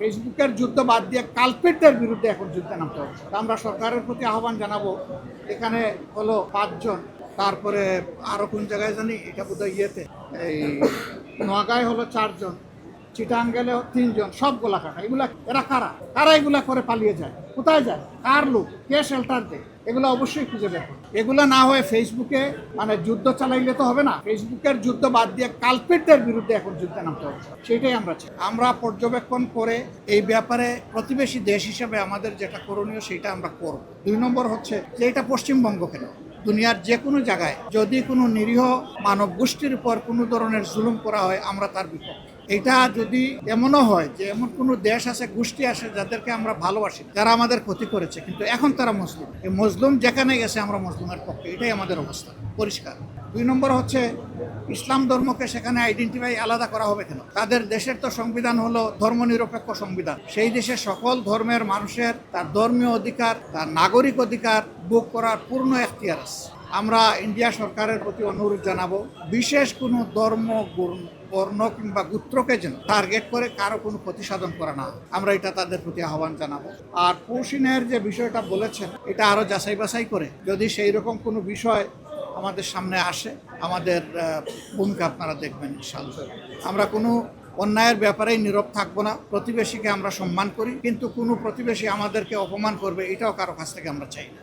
ফেসবুকের যুদ্ধ বাদ দিয়ে কালপিটদের বিরুদ্ধে এখন যুদ্ধে নামতে হবে। আমরা সরকারের প্রতি আহ্বান জানাবো, এখানে হলো 5 জন, তারপরে আরো কোন জায়গায় জানি, এটা বোধহয় ইয়েতে এই নোয়াগাঁয় হলো 4 জন, চিটাঙ্গেলে 3 জন, সব গোলা কাটা। এগুলা এরা কারা কারা এগুলা করে পালিয়ে যায়? কোথায় যায়? কার লোক? কে শেল্টার দেয়? এগুলো অবশ্যই খুঁজে বের করুন। এগুলো না হয়ে ফেসবুকে মানে যুদ্ধ চালাইলে তো হবে না। ফেসবুকের যুদ্ধ বাদ দিয়ে কালপিটদের বিরুদ্ধে এখন যুদ্ধে নামতে হবে। সেটাই আমরা চাই। আমরা পর্যবেক্ষণ করে এই ব্যাপারে প্রতিবেশী দেশ হিসেবে আমাদের যেটা করণীয় সেটা আমরা করব। 2 নম্বর হচ্ছে যে এটা পশ্চিমবঙ্গ কেন, দুনিয়ার যে কোনো জায়গায় যদি কোনো নিরীহ মানব গোষ্ঠীর উপর কোনো ধরনের জুলুম করা হয়, আমরা তার বিপক্ষে। এটা যদি এমনও হয় যে এমন কোনো দেশ আছে, গোষ্ঠী আছে যাদেরকে আমরা ভালোবাসি, যারা আমাদের ক্ষতি করেছে, কিন্তু এখন তারা মজলুম, এই মজলুম যেখানে গেছে আমরা মজলুমের পক্ষে। এটাই আমাদের অবস্থা, পরিষ্কার। 2 নম্বর হচ্ছে ইসলাম ধর্মকে সেখানে আইডেন্টিফাই আলাদা করা হবে কেন? তাদের দেশের তো সংবিধান হলো ধর্মনিরপেক্ষ সংবিধান। সেই দেশের সকল ধর্মের মানুষের তার ধর্মীয় অধিকার, তার নাগরিক অধিকার ভোগ করার পূর্ণ এখতিয়ার আছে। আমরা ইন্ডিয়া সরকারের প্রতি অনুরোধ জানাবো, বিশেষ কোনো ধর্ম, বর্ণ কিংবা গোত্রকে যেন টার্গেট করে কারো কোনো ক্ষতি সাধন করা না। আমরা এটা তাদের প্রতি আহ্বান জানাবো। আর পৌঁছিনের যে বিষয়টা বলেছেন, এটা আরো যাচাই বাছাই করে যদি সেই রকম কোনো বিষয় আমাদের সামনে আসে, আমাদের ভূমিকা আপনারা দেখবেন ইনশাআল্লাহ। আমরা কোনো অন্যায়ের ব্যাপারেই নীরব থাকবো না। প্রতিবেশীকে আমরা সম্মান করি, কিন্তু কোনো প্রতিবেশী আমাদেরকে অপমান করবে এটাও কারো কাছ থেকে আমরা চাই না।